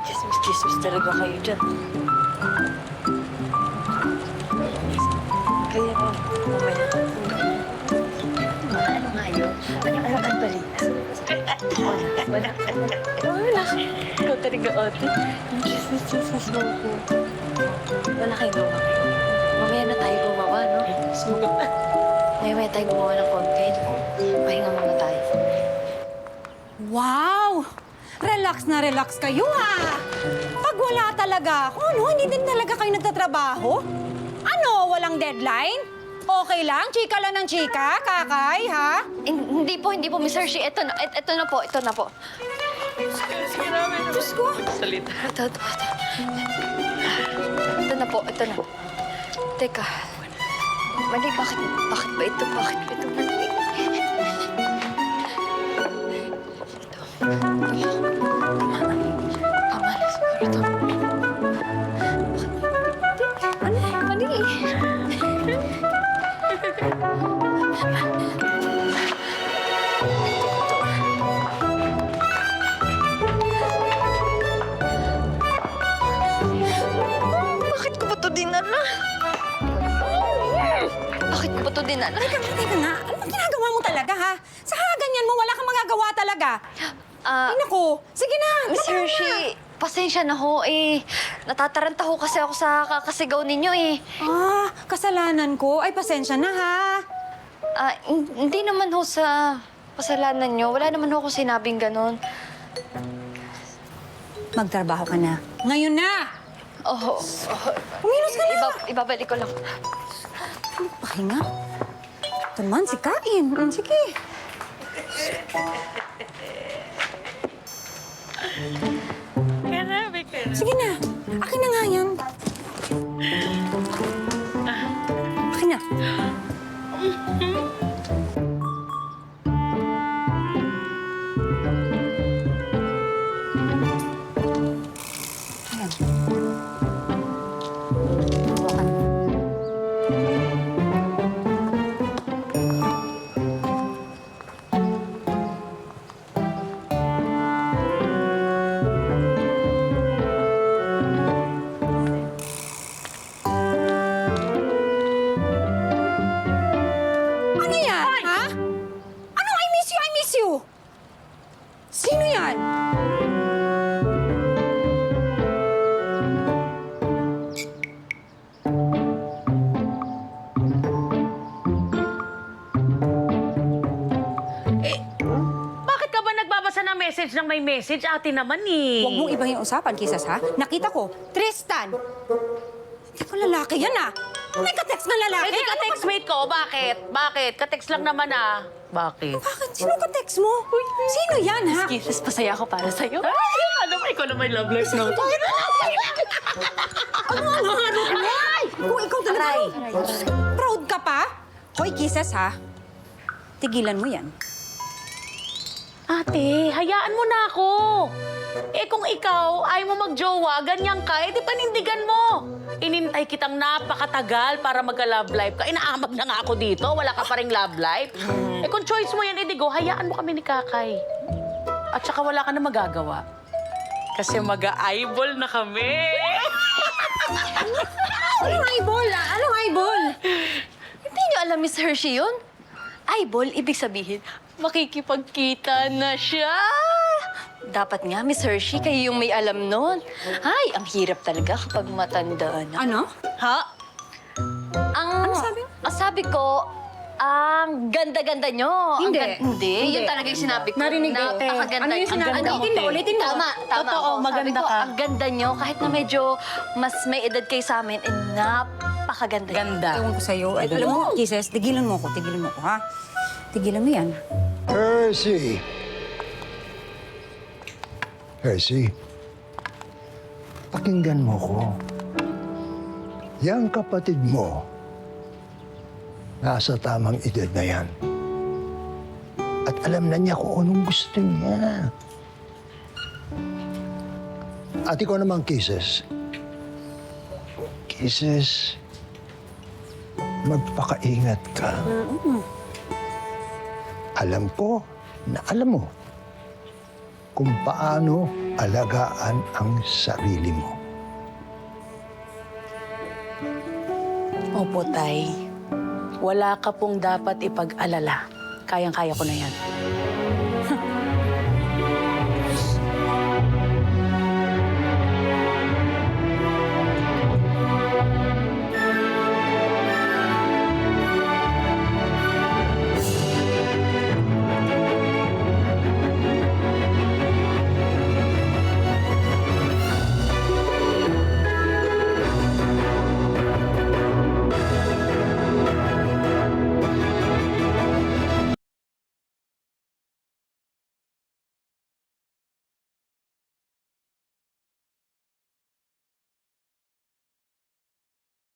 Chismis talaga kayo dyan. Kaya ba, mamaya. Ano nga yun? Ano ang balita? Wala. Ikaw talaga, ate. Yung chismis mo ko. Wala kayong gawa. Mamaya na tayo gumawa, no? Sumagot na. Mamaya tayo gumawa ng content. Pahinga muna tayo. Wow! Relax na relax kayo, ha? Pag wala talaga ako, no? Hindi din talaga kayo nagtatrabaho? Ano? Walang deadline? Okay lang? Chika lang ng chika, kakay, ha? Hindi po, Miss Hershey. Ito na po. Sige namin. Diyos ko! Salita. Ito. Ito na po. Teka. Mali, bakit ba ito? Bakit ba ito mali? Tama na siguro ito. Mali. Bakit ko ba ito dinala? Teka nga. Ano bang ginagawa mo talaga, ha? Sa ganyan mo, wala kang magagawa talaga. Ay, naku. Sige na. Miss gawa na. Hershey, pasensya na ho eh. Natataranta ho kasi ako sa kakasigaw ninyo eh. Kasalanan ko. Ay, pasensya na, ha? Hindi naman ho sa kasalanan nyo. Wala naman ho akong sinabing ganon. Magtrabaho ka na. Ngayon na! Oh, Uminos ka na. ibabalik ko lang. Pahinga. Ito naman, si Kain. Sige. Karami ka na. Sige na. Akin na nga yan. Akin na. Ayan. Hawakan. Ano yan, ha? Anong I miss you? Sino yan? Bakit ka ba nagbabasa ng message ng may message? Ate naman eh. Huwag mong ibang yung usapan, Kisas, ha? Nakita ko, Tristan. Hindi ko lalaki yan, ha? May ka-text na lalaki. Eh, di ka textmate ko. Bakit? Ka-text lang naman ah. Bakit? Bakit? Sino ka-text mo? Sino yan, ha? Kisses, pasaya ako para sa'yo. Ay, ano ba? Ikaw na may love life na. Ano ang hanap mo? Kung ikaw talaga, proud ka pa? Hoy, Kisas, ha? Tigilan mo yan. Ate, hayaan mo na ako. Eh kung ikaw ay mo magjowa, ganyan ka, eh di panindigan mo. Inintay kitang napakatagal para magka-love life ka. Inaamag na nga ako dito, wala ka pa ring love life. Eh kung choice mo yan, Edigo, hayaan mo kami ni Kakay. At saka wala ka na magagawa. Kasi mag-eyeball na kami. Anong eyeball? Anong eyeball? Hindi nyo alam, Miss Hershey, yun? Eyeball, ibig sabihin, makikipagkita na siya. Dapat nga, Miss Hershey, kayo yung may alam nun. Ay, ang hirap talaga kapag matanda na. Ano? Ha? Ano sabi mo? Ang sabi ko, ang ganda-ganda nyo. Hindi. Hindi. Yun talaga yung sinabi ko. Narinig ko. Napakaganda. Ano yung sinabi mo? Ulitin mo. Tama. Totoo, ako. maganda Sabi ko, ka. ang ganda nyo, kahit na medyo mas may edad kayo sa amin, napakaganda. Ganda. Ewan ko sa'yo. Alam mo, Kisses, tigilan mo ako, ha? Tigilan mo yan. Hershey, pakinggan mo ko. Yang kapatid mo, nasa tamang edad na yan. At alam na niya kung anong gusto niya. At ikaw naman, Kisses. Kisses, magpakaingat ka. Alam ko na alam mo kung paano alagaan ang sarili mo. Opo, Tay. Wala ka pong dapat ipag-alala. Kayang-kaya ko na yan.